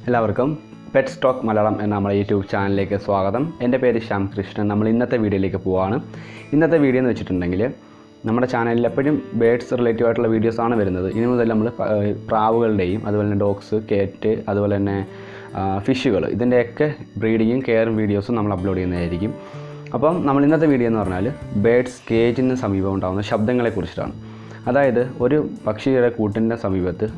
എല്ലാവർക്കും pet stock Malayalam എന്ന നമ്മുടെ യൂട്യൂബ് ചാനലിലേക്ക് സ്വാഗതം. എൻ്റെ പേര് ശ്യാം കൃഷ്ണൻ. നമ്മൾ ഇന്നത്തെ വീഡിയോയിലേക്ക് പോവുകയാണ്. ഇന്നത്തെ വീഡിയോ എന്ന് വെച്ചിട്ടുണ്ടെങ്കിൽ നമ്മുടെ ചാനലിൽ എപ്പോഴും ബേഡ്സ് റിലേറ്റീവ് ആയിട്ടുള്ള വീഡിയോസാണ് വരുന്നത്. ഇനി മുതൽ നമ്മൾ പ്രാവുകളുടെയും അതുപോലെ തന്നെ ഡോഗ്സ്, കേറ്റ്, അതുപോലെ തന്നെ ഫിഷുകൾ, ഇതിൻ്റെയൊക്കെ ബ്രീഡിങ്ങും കെയറും വീഡിയോസും നമ്മൾ അപ്ലോഡ് ചെയ്യുന്നതായിരിക്കും. അപ്പം നമ്മൾ ഇന്നത്തെ വീഡിയോ എന്ന് പറഞ്ഞാൽ ബേഡ്സ് കേജിന് സമീപം ഉണ്ടാകുന്ന ശബ്ദങ്ങളെക്കുറിച്ചിട്ടാണ്. അതായത് ഒരു പക്ഷിയുടെ കൂട്ടിൻ്റെ സമീപത്ത്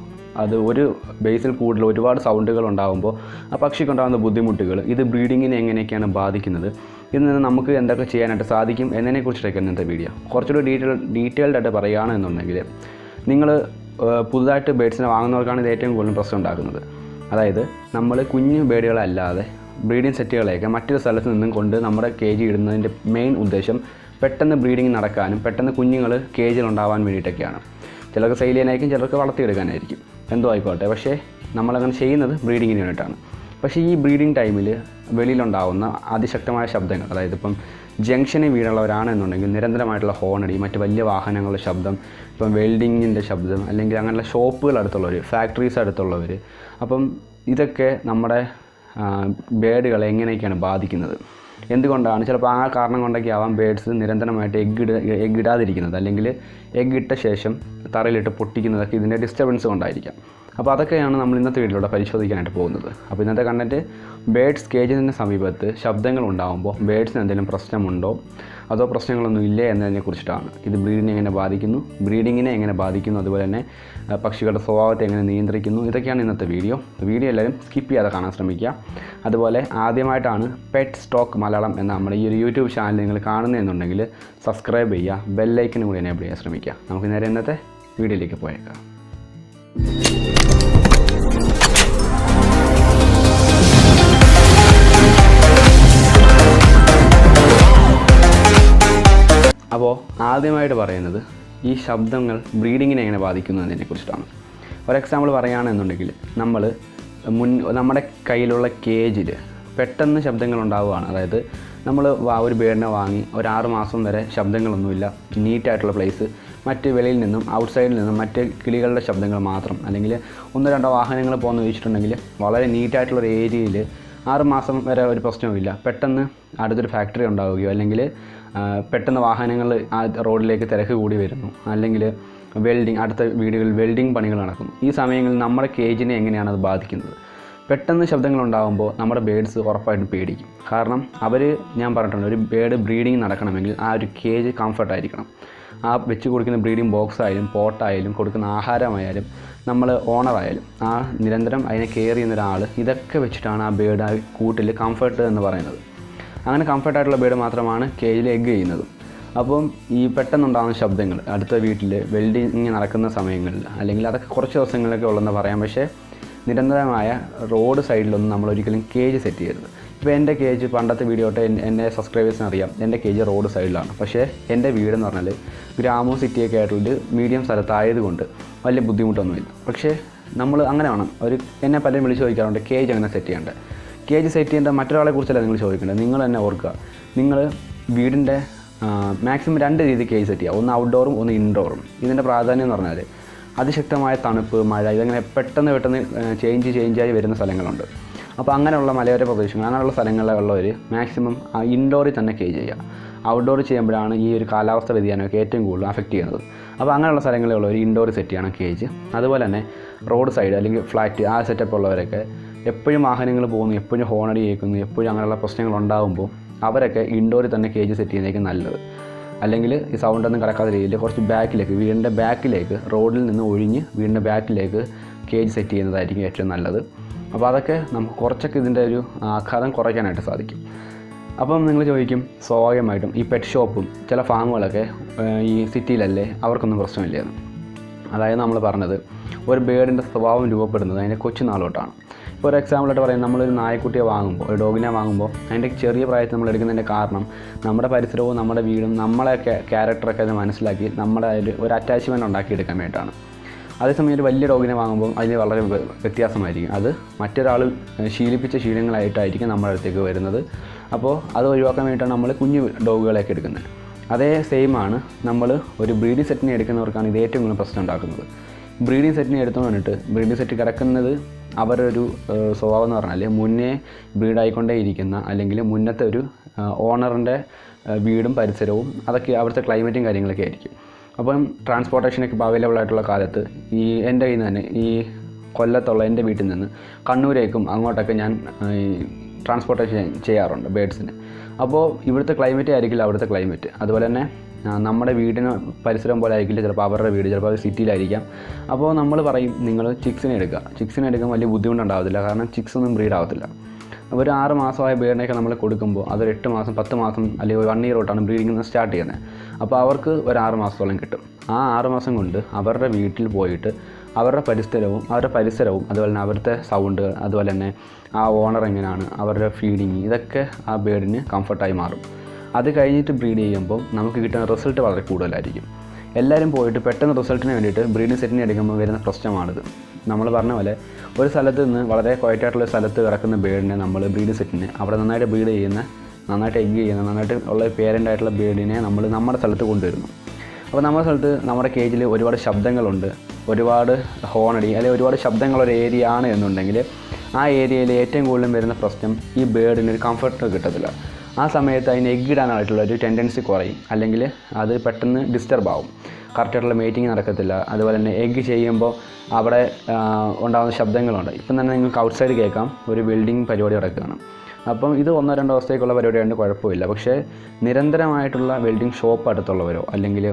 അത് ഒരു ബേസിൽ കൂടുതൽ ഒരുപാട് സൗണ്ടുകൾ ഉണ്ടാകുമ്പോൾ ആ പക്ഷിക്കുണ്ടാകുന്ന ബുദ്ധിമുട്ടുകൾ, ഇത് ബ്രീഡിങ്ങിനെ എങ്ങനെയൊക്കെയാണ് ബാധിക്കുന്നത്, ഇതിൽ നിന്ന് നമുക്ക് എന്തൊക്കെ ചെയ്യാനായിട്ട് സാധിക്കും എന്നതിനെക്കുറിച്ചിട്ടൊക്കെയാണ് ഇന്നത്തെ വീഡിയോ. കുറച്ചുകൂടി ഡീറ്റെയിൽഡ് ആയിട്ട് പറയുകയാണെന്നുണ്ടെങ്കിൽ, നിങ്ങൾ പുതുതായിട്ട് ബേഡ്സിനെ വാങ്ങുന്നവർക്കാണ് ഇത് ഏറ്റവും കൂടുതൽ പ്രശ്നം ഉണ്ടാക്കുന്നത്. അതായത് നമ്മൾ കുഞ്ഞു ബേഡുകളല്ലാതെ ബ്രീഡിംഗ് സെറ്റുകളെയൊക്കെ മറ്റൊരു സ്ഥലത്ത് നിന്നും കൊണ്ട് നമ്മുടെ കേജ് ഇടുന്നതിൻ്റെ മെയിൻ ഉദ്ദേശം പെട്ടെന്ന് ബ്രീഡിങ് നടക്കാനും പെട്ടെന്ന് കുഞ്ഞുങ്ങൾ കേജിലുണ്ടാവാൻ വേണ്ടിയിട്ടൊക്കെയാണ്. ചിലർക്ക് സെയിൽ ചെയ്യാനായിരിക്കും, ചിലർക്ക് വളർത്തിയെടുക്കാനായിരിക്കും, എന്തോ ആയിക്കോട്ടെ. പക്ഷേ നമ്മളങ്ങനെ ചെയ്യുന്നത് ബ്രീഡിങ്ങിന് വേണ്ടിയിട്ടാണ്. പക്ഷേ ഈ ബ്രീഡിംഗ് ടൈമിൽ വെളിയിലുണ്ടാകുന്ന അതിശക്തമായ ശബ്ദങ്ങൾ, അതായത് ഇപ്പം ജംഗ്ഷനിൽ വീടുള്ളവരാണെന്നുണ്ടെങ്കിൽ നിരന്തരമായിട്ടുള്ള ഹോണടി, മറ്റ് വലിയ വാഹനങ്ങളുടെ ശബ്ദം, ഇപ്പം വെൽഡിങ്ങിൻ്റെ ശബ്ദം, അല്ലെങ്കിൽ അങ്ങനെയുള്ള ഷോപ്പുകൾ അടുത്തുള്ളവർ, ഫാക്ടറീസ് അടുത്തുള്ളവർ, അപ്പം ഇതൊക്കെ നമ്മുടെ ബേഡുകളെ എങ്ങനെയൊക്കെയാണ് ബാധിക്കുന്നത്, എന്തുകൊണ്ടാണ്, ചിലപ്പോൾ ആ കാരണം കൊണ്ടൊക്കെ ആവാം ബേഡ്സ് നിരന്തരമായിട്ട് എഗ് ഇടാതിരിക്കുന്നത്, അല്ലെങ്കിൽ എഗ് ഇട്ട ശേഷം തറയിലിട്ട് പൊട്ടിക്കുന്നതൊക്കെ ഇതിൻ്റെ ഡിസ്റ്റർബൻസ് കൊണ്ടായിരിക്കാം. അപ്പോൾ അതൊക്കെയാണ് നമ്മൾ ഇന്നത്തെ വീഡിയോയിലൂടെ പരിശോധിക്കാനായിട്ട് പോകുന്നത്. അപ്പോൾ ഇന്നത്തെ കണ്ടൻറ്റ് ബേഡ്സ് കേജിന് സമീപത്ത് ശബ്ദങ്ങൾ ഉണ്ടാകുമ്പോൾ ബേഡ്സിന് എന്തെങ്കിലും പ്രശ്നമുണ്ടോ അതോ പ്രശ്നങ്ങളൊന്നും ഇല്ലേ എന്നതിനെക്കുറിച്ചിട്ടാണ്. ഇത് ബ്രീഡിങ്ങിനെ എങ്ങനെ ബാധിക്കുന്നു, അതുപോലെ തന്നെ പക്ഷികളുടെ സ്വഭാവത്തെ എങ്ങനെ നിയന്ത്രിക്കുന്നു, ഇതൊക്കെയാണ് ഇന്നത്തെ വീഡിയോ. എല്ലാവരും സ്കിപ്പ് ചെയ്യാതെ കാണാൻ ശ്രമിക്കുക. അതുപോലെ ആദ്യമായിട്ടാണ് പെറ്റ് സ്റ്റോക്ക് മലയാളം എന്ന നമ്മുടെ ഈ ഒരു യൂട്യൂബ് ചാനൽ നിങ്ങൾ കാണുന്നതെന്നുണ്ടെങ്കിൽ സബ്സ്ക്രൈബ് ചെയ്യുക, ബെല്ലൈക്കനും കൂടി എനേബിൾ ചെയ്യാൻ ശ്രമിക്കുക. നമുക്ക് നേരെ ഇന്നത്തെ വീഡിയോയിലേക്ക് പോയേക്കാം. അപ്പോൾ ആദ്യമായിട്ട് പറയുന്നത് ഈ ശബ്ദങ്ങൾ ബ്രീഡിങ്ങിനെ എങ്ങനെ ബാധിക്കുന്നു എന്നതിനെക്കുറിച്ചിട്ടാണ്. ഒരു എക്സാമ്പിൾ പറയുകയാണെന്നുണ്ടെങ്കിൽ, നമ്മുടെ കയ്യിലുള്ള കേജിൽ പെട്ടെന്ന് ശബ്ദങ്ങൾ ഉണ്ടാവുകയാണ്. അതായത് നമ്മൾ ഒരു ബേഡിനെ വാങ്ങി ഒരു 6 മാസം വരെ ശബ്ദങ്ങളൊന്നുമില്ല, നീറ്റായിട്ടുള്ള പ്ലേസ്, മറ്റ് വെളിയിൽ നിന്നും ഔട്ട്സൈഡിൽ നിന്നും മറ്റ് കിളികളുടെ ശബ്ദങ്ങൾ മാത്രം, അല്ലെങ്കിൽ 1-2 വാഹനങ്ങൾ പോകുന്ന വെച്ചിട്ടുണ്ടെങ്കിൽ വളരെ നീറ്റായിട്ടുള്ളൊരു ഏരിയയിൽ 6 മാസം വരെ ഒരു പ്രശ്നവുമില്ല. പെട്ടെന്ന് അടുത്തൊരു ഫാക്ടറി ഉണ്ടാവുകയോ, അല്ലെങ്കിൽ പെട്ടെന്ന് വാഹനങ്ങൾ ആ റോഡിലേക്ക് തിരക്ക് കൂടി വരുന്നു, അല്ലെങ്കിൽ അടുത്ത വീടുകളിൽ വെൽഡിങ് പണികൾ നടക്കുന്നു. ഈ സമയങ്ങളിൽ നമ്മുടെ കേജിനെ എങ്ങനെയാണ് അത് ബാധിക്കുന്നത്? പെട്ടെന്ന് ശബ്ദങ്ങളുണ്ടാകുമ്പോൾ നമ്മുടെ ബേഡ്സ് ഉറപ്പായിട്ടും പേടിക്കും. കാരണം ഞാൻ പറഞ്ഞിട്ടുണ്ട്, ഒരു ബേഡ് ബ്രീഡിങ് നടക്കണമെങ്കിൽ ആ ഒരു കേജ് കംഫർട്ടായിരിക്കണം. ആ വെച്ച് കൊടുക്കുന്ന ബ്രീഡിംഗ് ബോക്സ് ആയാലും പോട്ടായാലും കൊടുക്കുന്ന ആഹാരമായാലും നമ്മൾ ഓണറായാലും ആ നിരന്തരം അതിനെ കെയർ ചെയ്യുന്ന ഒരാൾ, ഇതൊക്കെ വെച്ചിട്ടാണ് ആ ബേഡ് ആ കൂട്ടിൽ കംഫർട്ട് എന്ന് പറയുന്നത്. അങ്ങനെ കംഫർട്ടായിട്ടുള്ള ബേഡ് മാത്രമാണ് കേജിൽ എഗ് ചെയ്യുന്നത്. അപ്പം ഈ പെട്ടെന്നുണ്ടാകുന്ന ശബ്ദങ്ങൾ അടുത്ത വീട്ടിൽ വെൽഡിങ് നടക്കുന്ന സമയങ്ങളിൽ, അല്ലെങ്കിൽ അതൊക്കെ കുറച്ച് ദിവസങ്ങളിലൊക്കെ ഉള്ളതെന്ന് പറയാം. പക്ഷേ നിരന്തരമായ റോഡ് സൈഡിലൊന്നും നമ്മൾ ഒരിക്കലും കേജ് സെറ്റ് ചെയ്യരുത്. ഇപ്പോൾ എൻ്റെ കേജ് പണ്ടത്തെ വീഡിയോ തൊട്ട് എൻ്റെ സബ്സ്ക്രൈബേഴ്സിന് അറിയാം, എൻ്റെ കേജ് റോഡ് സൈഡിലാണ്. പക്ഷേ എൻ്റെ വീടെന്ന് പറഞ്ഞാൽ ഗ്രാമവും സിറ്റിയൊക്കെ ആയിട്ടുള്ള മീഡിയം സ്ഥലത്തായതുകൊണ്ട് വലിയ ബുദ്ധിമുട്ടൊന്നുമില്ല. പക്ഷേ നമ്മൾ അങ്ങനെ വേണം. എന്നെ പലരും വിളിച്ച് ചോദിക്കാറുണ്ട്, കേജ് എങ്ങനെ സെറ്റ് ചെയ്യേണ്ടത്. കേജ് സെറ്റ് ചെയ്യേണ്ട മറ്റൊരാളെ കുറിച്ചല്ല നിങ്ങൾ ചോദിക്കേണ്ടത്. നിങ്ങൾ തന്നെ ഓർക്കുക, നിങ്ങൾ വീടിൻ്റെ മാക്സിമം 2 രീതി കേജ് സെറ്റ് ചെയ്യുക. ഒന്ന് ഔട്ട്ഡോറും ഒന്ന് ഇൻഡോറും. ഇതിൻ്റെ പ്രാധാന്യം എന്ന് പറഞ്ഞാൽ അതിശക്തമായ തണുപ്പ്, മഴ, ഇതങ്ങനെ പെട്ടെന്ന് ചേഞ്ചായി വരുന്ന സ്ഥലങ്ങളുണ്ട്. അപ്പോൾ അങ്ങനെയുള്ള മലയോര പ്രദേശങ്ങൾ, അങ്ങനെയുള്ള സ്ഥലങ്ങളിലുള്ളവർ മാക്സിമം ഇൻഡോറിൽ തന്നെ കേജ് ചെയ്യുക. ഔട്ട്ഡോർ ചെയ്യുമ്പോഴാണ് ഈ ഒരു കാലാവസ്ഥ വ്യതിയാനമൊക്കെ ഏറ്റവും കൂടുതൽ അഫക്റ്റ് ചെയ്യുന്നത്. അപ്പോൾ അങ്ങനെയുള്ള സ്ഥലങ്ങളിലുള്ളവർ ഇൻഡോർ സെറ്റ് ചെയ്യണം കേജ്. അതുപോലെ തന്നെ റോഡ് സൈഡ് അല്ലെങ്കിൽ ഫ്ലാറ്റ് ആ സെറ്റപ്പ് ഉള്ളവരൊക്കെ എപ്പോഴും വാഹനങ്ങൾ പോകുന്നു, എപ്പോഴും ഹോണടി കേൾക്കുന്നു, എപ്പോഴും അങ്ങനെയുള്ള പ്രശ്നങ്ങൾ ഉണ്ടാകുമ്പോൾ അവരൊക്കെ ഇൻഡോറിൽ തന്നെ കേജ് സെറ്റ് ചെയ്യുന്നതായിരിക്കും നല്ലത്. അല്ലെങ്കിൽ ഈ സൗണ്ടൊന്നും കിടക്കാത്ത രീതിയിൽ കുറച്ച് ബാക്കിലേക്ക്, വീടിൻ്റെ ബാക്കിലേക്ക്, റോഡിൽ നിന്ന് ഒഴിഞ്ഞ് വീടിൻ്റെ ബാക്കിലേക്ക് കേജ് സെറ്റ് ചെയ്യുന്നതായിരിക്കും ഏറ്റവും നല്ലത്. അപ്പോൾ അതൊക്കെ നമുക്ക് കുറച്ചൊക്കെ ഇതിൻ്റെ ഒരു ആഘാതം കുറയ്ക്കാനായിട്ട് സാധിക്കും. അപ്പം നിങ്ങൾ ചോദിക്കും, സ്വാഭാവികമായിട്ടും ഈ പെറ്റ് ഷോപ്പും ചില ഫാമുകളൊക്കെ ഈ സിറ്റിയിലല്ലേ, അവർക്കൊന്നും പ്രശ്നമില്ലായിരുന്നു. അതായത് നമ്മൾ പറഞ്ഞത് ഒരു ബേഡിൻ്റെ സ്വഭാവം രൂപപ്പെടുന്നത് അതിൻ്റെ കൊച്ചുനാൾ തൊട്ടാണ്. ഇപ്പോൾ ഒരു എക്സാമ്പിളായിട്ട് പറയാം, നമ്മളൊരു നായക്കുട്ടിയെ വാങ്ങുമ്പോൾ, ഒരു ഡോഗിനെ വാങ്ങുമ്പോൾ അതിൻ്റെ ചെറിയ പ്രായത്തിൽ നമ്മൾ എടുക്കുന്നതിൻ്റെ കാരണം നമ്മുടെ പരിസരവും നമ്മുടെ വീടും നമ്മളെ ക്യാരക്ടറൊക്കെ അത് മനസ്സിലാക്കി നമ്മുടെ ഒരു അറ്റാച്ച്മെൻറ്റ് ഉണ്ടാക്കിയെടുക്കാൻ വേണ്ടിയിട്ടാണ്. അതേസമയം ഒരു വലിയ ഡോഗിനെ വാങ്ങുമ്പോൾ അതിന് വളരെ വ്യത്യാസമായിരിക്കും. അത് മറ്റൊരാൾ ശീലിപ്പിച്ച ശീലങ്ങളായിട്ടായിരിക്കും നമ്മുടെ അടുത്തേക്ക് വരുന്നത്. അപ്പോൾ അത് ഒഴിവാക്കാൻ വേണ്ടിയിട്ടാണ് നമ്മൾ കുഞ്ഞു ഡോഗുകളെയൊക്കെ എടുക്കുന്നത്. അതേ സെയിമാണ് നമ്മൾ ഒരു ബ്രീഡിംഗ് സെറ്റിനെ എടുക്കുന്നവർക്കാണ് ഇത് ഏറ്റവും കൂടുതൽ പ്രശ്നം ഉണ്ടാക്കുന്നത്. ബ്രീഡിംഗ് സെറ്റിനെ എടുത്തുകൊണ്ട് വന്നിട്ട് ബ്രീഡിംഗ് സെറ്റ് കിടക്കുന്നത് അവരൊരു സ്വഭാവം എന്ന് പറഞ്ഞാൽ മുന്നേ ബ്രീഡായിക്കൊണ്ടേയിരിക്കുന്ന അല്ലെങ്കിൽ മുന്നത്തെ ഒരു ഓണറിൻ്റെ വീടും പരിസരവും അതൊക്കെ അവിടുത്തെ ക്ലൈമറ്റും കാര്യങ്ങളൊക്കെ ആയിരിക്കും. അപ്പം ട്രാൻസ്പോർട്ടേഷനൊക്കെ ഇപ്പോൾ അവൈലബിൾ ആയിട്ടുള്ള കാലത്ത് എൻ്റെ കയ്യിൽ നിന്ന് തന്നെ ഈ കൊല്ലത്തുള്ള എൻ്റെ വീട്ടിൽ നിന്ന് കണ്ണൂരേക്കും അങ്ങോട്ടൊക്കെ ഞാൻ ട്രാൻസ്പോർട്ടേഷൻ ചെയ്യാറുണ്ട് ബേഡ്സിന്. അപ്പോൾ ഇവിടുത്തെ ക്ലൈമറ്റ് ആയിരിക്കില്ല അവിടുത്തെ ക്ലൈമറ്റ്. അതുപോലെ തന്നെ നമ്മുടെ വീടിന് പരിസരം പോലെ ആയിരിക്കില്ല ചിലപ്പോൾ അവരുടെ വീട്, ചിലപ്പോൾ അത് സിറ്റിയിലായിരിക്കാം. അപ്പോൾ നമ്മൾ പറയും നിങ്ങൾ ചിക്സിനെ എടുക്കാൻ വലിയ ബുദ്ധിമുട്ടുണ്ടാകത്തില്ല, കാരണം ചിക്സ് ഒന്നും ബ്രീഡ് ആവത്തില്ല. അപ്പോൾ ഒരു 6 മാസമായ ബേഡിനെയൊക്കെ നമ്മൾ കൊടുക്കുമ്പോൾ അതൊരു 8 മാസം 10 മാസം അല്ലെങ്കിൽ 1 ഇയർ തൊട്ടാണ് ബ്രീഡിങ് സ്റ്റാർട്ട് ചെയ്യുന്നത്. അപ്പോൾ അവർക്ക് ഒരു 6 മാസത്തോളം കിട്ടും. ആ 6 മാസം കൊണ്ട് അവരുടെ വീട്ടിൽ പോയിട്ട് അവരുടെ പരിസരവും അതുപോലെ തന്നെ അവിടുത്തെ സൗണ്ട്, അതുപോലെ തന്നെ ആ ഓണർ എങ്ങനെയാണ്, അവരുടെ ഫീഡിങ്, ഇതൊക്കെ ആ ബേഡിന് കംഫർട്ടായി മാറും. അത് കഴിഞ്ഞിട്ട് ബ്രീഡ് ചെയ്യുമ്പോൾ നമുക്ക് കിട്ടുന്ന റിസൾട്ട് വളരെ കൂടുതലായിരിക്കും. എല്ലാവരും പോയിട്ട് പെട്ടെന്ന് റിസൾട്ടിന് വേണ്ടിയിട്ട് ബ്രീഡിംഗ് സെറ്റിനെ എടുക്കുമ്പോൾ വരുന്ന പ്രശ്നമാണിത്. നമ്മൾ പറഞ്ഞ പോലെ ഒരു സ്ഥലത്ത് നിന്ന് വളരെ ക്വയറ്റായിട്ടുള്ള സ്ഥലത്ത് കിടക്കുന്ന ബേഡിനെ നമ്മൾ ബ്രീഡിംഗ് സെറ്റിനെ അവിടെ നന്നായിട്ട് ബ്രീഡ് ചെയ്യുന്ന, നന്നായിട്ട് എഗ് ചെയ്യുന്ന, നന്നായിട്ട് ഉള്ള പേരൻ്റായിട്ടുള്ള ബേഡിനെ നമ്മൾ നമ്മുടെ സ്ഥലത്ത് കൊണ്ടുവരുന്നു. അപ്പോൾ നമ്മുടെ സ്ഥലത്ത് നമ്മുടെ കേജിൽ ഒരുപാട് ശബ്ദങ്ങളുണ്ട്, ഒരുപാട് ഹോണടി അല്ലെങ്കിൽ ഒരുപാട് ശബ്ദങ്ങളൊരു ഏരിയ ആണ് എന്നുണ്ടെങ്കിൽ ആ ഏരിയയിൽ ഏറ്റവും കൂടുതലും വരുന്ന പ്രശ്നം ഈ ബേഡിനൊരു കംഫർട്ട് കിട്ടത്തില്ല. ആ സമയത്ത് അതിന് എഗ് ഇടാനായിട്ടുള്ള ഒരു ടെൻഡൻസി കുറയും, അല്ലെങ്കിൽ അത് പെട്ടെന്ന് ഡിസ്റ്റർബ് ആവും, കറക്റ്റായിട്ടുള്ള മീറ്റിംഗ് നടക്കത്തില്ല. അതുപോലെ തന്നെ എഗ് ചെയ്യുമ്പോൾ അവിടെ ഉണ്ടാകുന്ന ശബ്ദങ്ങളുണ്ട്. ഇപ്പം തന്നെ നിങ്ങൾക്ക് ഔട്ട്സൈഡ് കേൾക്കാം, ഒരു ബിൽഡിംഗ് പരിപാടി നടക്കുകയാണ്. അപ്പം ഇത് 1-2 ദിവസത്തേക്കുള്ള പരിപാടിയായിട്ട് കുഴപ്പമില്ല. പക്ഷേ നിരന്തരമായിട്ടുള്ള വെൽഡിംഗ് ഷോപ്പ് അടുത്തുള്ളവരോ അല്ലെങ്കിൽ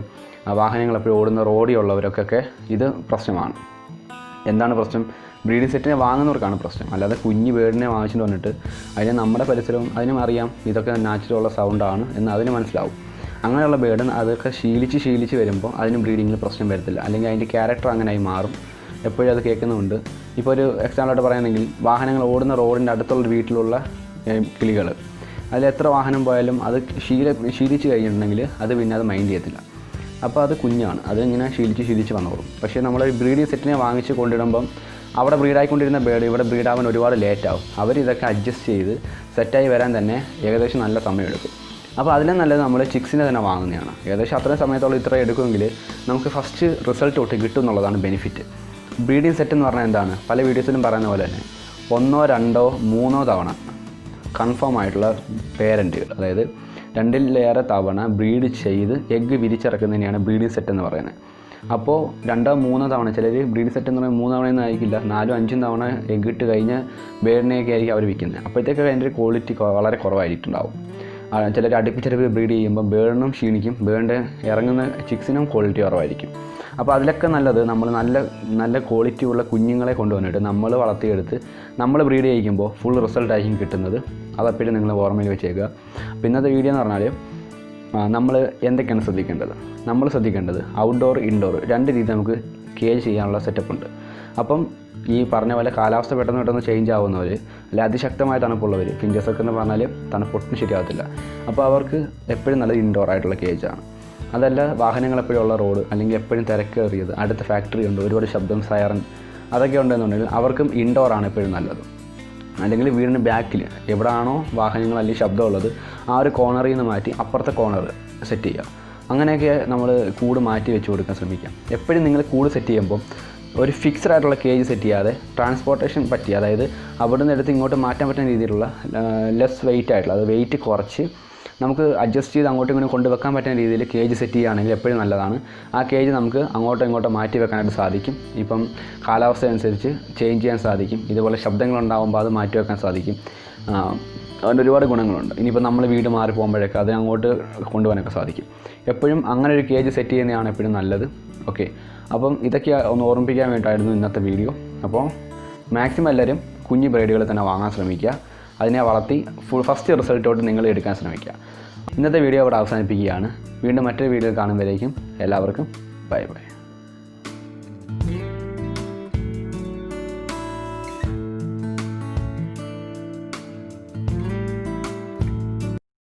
വാഹനങ്ങൾ എപ്പോഴും ഓടുന്ന റോഡിലുള്ളവർക്കൊക്കെ ഇത് പ്രശ്നമാണ്. എന്താണ് പ്രശ്നം? ബ്രീഡിംഗ് സെറ്റിനെ വാങ്ങുന്നവർക്കാണ് പ്രശ്നം, അല്ലാതെ കുഞ്ഞ് ബേഡിനെ വാങ്ങിച്ചിട്ട് വന്നിട്ട് അതിന് നമ്മുടെ പരിസരവും അതിനും അറിയാം ഇതൊക്കെ നാച്ചുറലുള്ള സൗണ്ടാണ് എന്ന് അതിന് മനസ്സിലാവും. അങ്ങനെയുള്ള ബേഡ് അതൊക്കെ ശീലിച്ച് വരുമ്പോൾ അതിന് ബ്രീഡിങ്ങിൽ പ്രശ്നം വരത്തില്ല, അല്ലെങ്കിൽ അതിൻ്റെ ക്യാരക്ടർ അങ്ങനെയായി മാറും. എപ്പോഴും അത് കേൾക്കുന്നുണ്ട്. ഇപ്പോൾ ഒരു എക്സാമ്പിളായിട്ട് പറയുകയാണെങ്കിൽ വാഹനങ്ങൾ ഓടുന്ന റോഡിൻ്റെ അടുത്തുള്ള വീട്ടിലുള്ള കിളികൾ, അതിലെത്ര വാഹനം പോയാലും അത് ശീലിച്ച് കഴിഞ്ഞിട്ടുണ്ടെങ്കിൽ അത് പിന്നെ അത് മൈൻഡ് ചെയ്യത്തില്ല. അപ്പോൾ അത് കുഞ്ഞാണ്, അതിങ്ങനെ ശീലിച്ച് വന്നോളും. പക്ഷേ നമ്മൾ ബ്രീഡിംഗ് സെറ്റിനെ വാങ്ങിച്ച് കൊണ്ടിടുമ്പം അവിടെ ബ്രീഡായിക്കൊണ്ടിരുന്ന ബേഡ് ഇവിടെ ബ്രീഡാവാൻ ഒരുപാട് ലേറ്റാവും. അവരിതൊക്കെ അഡ്ജസ്റ്റ് ചെയ്ത് സെറ്റായി വരാൻ തന്നെ ഏകദേശം നല്ല സമയമെടുക്കും. അപ്പോൾ അതിലും നല്ലത് നമ്മൾ ചിക്സിനെ തന്നെ വാങ്ങുന്നതാണ്. ഏകദേശം അത്രയും സമയത്തോളം ഇത്ര എടുക്കുമെങ്കിൽ നമുക്ക് ഫസ്റ്റ് റിസൾട്ട് തൊട്ട് കിട്ടും എന്നുള്ളതാണ് ബെനിഫിറ്റ്. ബ്രീഡിംഗ് സെറ്റ് എന്ന് പറഞ്ഞാൽ എന്താണ്? പല വീഡിയോസിലും പറയുന്ന പോലെ തന്നെ 1, 2, 3 തവണ കൺഫേം ആയിട്ടുള്ള പേരൻറ്റുകൾ, അതായത് 2-ലേറെ തവണ ബ്രീഡ് ചെയ്ത് എഗ്ഗ് വിരിച്ചിറക്കുന്നതിനെയാണ് ബ്രീഡിംഗ് സെറ്റ് എന്ന് പറയുന്നത്. അപ്പോൾ 2-3 തവണ, ചിലർ ബ്രീഡിംഗ് സെറ്റ് എന്ന് പറയുമ്പോൾ 3 തവണയൊന്നും ആയിരിക്കില്ല, 4-5 തവണ എഗ്ഗ് ഇട്ട് കഴിഞ്ഞ ബേഡിനെയൊക്കെ ആയിരിക്കും അവർ വിൽക്കുന്നത്. അപ്പോഴത്തേക്ക് അതിൻ്റെ ഒരു ക്വാളിറ്റി വളരെ കുറവായിട്ടുണ്ടാവും. ചിലർ അടുപ്പിച്ചടുപ്പ് ബ്രീഡ് ചെയ്യുമ്പോൾ ബേഡിനും ക്ഷീണിക്കും, ബേഡിൻ്റെ ഇറങ്ങുന്ന ചിക്സിനും ക്വാളിറ്റി കുറവായിരിക്കും. അപ്പോൾ അതിലൊക്കെ നല്ലത് നമ്മൾ നല്ല ക്വാളിറ്റി ഉള്ള കുഞ്ഞുങ്ങളെ കൊണ്ടുവന്നിട്ട് നമ്മൾ വളർത്തിയെടുത്ത് നമ്മൾ ബ്രീഡ് ചെയ്യിക്കുമ്പോൾ ഫുൾ റിസൾട്ടായിരിക്കും കിട്ടുന്നത്. അതെപ്പോഴും നിങ്ങൾ ഓർമ്മയിൽ വെച്ചേക്കുക. പിന്നത്തെ വീഡിയോ എന്ന് പറഞ്ഞാൽ നമ്മൾ എന്തൊക്കെയാണ് ശ്രദ്ധിക്കേണ്ടത് ഔട്ട്ഡോർ ഇൻഡോർ 2 രീതി നമുക്ക് കേജ് ചെയ്യാനുള്ള സെറ്റപ്പ് ഉണ്ട്. അപ്പം ഈ പറഞ്ഞ പോലെ കാലാവസ്ഥ പെട്ടെന്ന് ചേഞ്ച് ആവുന്നവർ, അല്ലെങ്കിൽ അതിശക്തമായ തണുപ്പുള്ളവർ, ഫിഞ്ചസൊക്കെ എന്ന് പറഞ്ഞാൽ തണുപ്പൊട്ടും ശരിയാകത്തില്ല. അപ്പോൾ അവർക്ക് എപ്പോഴും നല്ലത് ഇൻഡോർ ആയിട്ടുള്ള കേജാണ്. അതല്ല വാഹനങ്ങൾ എപ്പോഴും ഉള്ള റോഡ്, അല്ലെങ്കിൽ എപ്പോഴും തിരക്കേറിയത്, അടുത്ത ഫാക്ടറി ഉണ്ട്, ഒരുപാട് ശബ്ദം, സൈറൻ, അതൊക്കെ ഉണ്ടെന്നുണ്ടെങ്കിൽ അവർക്കും ഇൻഡോറാണ് എപ്പോഴും നല്ലത്. അല്ലെങ്കിൽ വീടിന് ബാക്കിൽ എവിടെയാണോ വാഹനങ്ങൾ അല്ലെങ്കിൽ ശബ്ദമുള്ളത് ആ ഒരു കോർണറിൽ നിന്ന് മാറ്റി അപ്പുറത്തെ കോർണർ സെറ്റ് ചെയ്യുക. അങ്ങനെയൊക്കെ നമ്മൾ കൂട് മാറ്റി വെച്ച് കൊടുക്കാൻ ശ്രമിക്കാം. എപ്പോഴും നിങ്ങൾ കൂട് സെറ്റ് ചെയ്യുമ്പോൾ ഒരു ഫിക്സ്ഡ് ആയിട്ടുള്ള കേജ് സെറ്റ് ചെയ്യാതെ ട്രാൻസ്പോർട്ടേഷൻ പറ്റിയ, അതായത് അവിടെ നിന്ന് എടുത്ത് ഇങ്ങോട്ട് മാറ്റാൻ പറ്റുന്ന രീതിയിലുള്ള ലെസ് വെയിറ്റ് ആയിട്ടുള്ള, അത് വെയിറ്റ് കുറച്ച് നമുക്ക് അഡ്ജസ്റ്റ് ചെയ്ത് അങ്ങോട്ടും ഇങ്ങോട്ടും കൊണ്ടുവെക്കാൻ പറ്റുന്ന രീതിയിൽ കേജ് സെറ്റ് ചെയ്യുകയാണെങ്കിൽ എപ്പോഴും നല്ലതാണ്. ആ കേജ് നമുക്ക് അങ്ങോട്ടും ഇങ്ങോട്ടും മാറ്റി വെക്കാനായിട്ട് സാധിക്കും. ഇപ്പം കാലാവസ്ഥ അനുസരിച്ച് ചേഞ്ച് ചെയ്യാൻ സാധിക്കും. ഇതുപോലെ ശബ്ദങ്ങളുണ്ടാകുമ്പോൾ അത് മാറ്റി വെക്കാൻ സാധിക്കും. അതുകൊണ്ട് ഒരുപാട് ഗുണങ്ങളുണ്ട്. ഇനിയിപ്പോൾ നമ്മൾ വീട് മാറി പോകുമ്പോഴൊക്കെ അതിനെ അങ്ങോട്ട് കൊണ്ടുപോകാനൊക്കെ സാധിക്കും. എപ്പോഴും അങ്ങനെ ഒരു കേജ് സെറ്റ് ചെയ്യുന്നതാണ് എപ്പോഴും നല്ലത്. ഓക്കെ, അപ്പം ഇതൊക്കെ ഒന്ന് ഓർമ്മിപ്പിക്കാൻ വേണ്ടിയിട്ടായിരുന്നു ഇന്നത്തെ വീഡിയോ. അപ്പോൾ മാക്സിമം എല്ലാവരും കുഞ്ഞു ബ്രീഡുകൾ തന്നെ വാങ്ങാൻ ശ്രമിക്കുക. അതിനെ വളർത്തി ഫസ്റ്റ് റിസൾട്ടോട്ട് നിങ്ങൾ എടുക്കാൻ ശ്രമിക്കുക. ഇന്നത്തെ വീഡിയോ അവിടെ അവസാനിപ്പിക്കുകയാണ്. വീണ്ടും മറ്റൊരു വീഡിയോ കാണുമ്പോഴേക്കും എല്ലാവർക്കും ബൈ.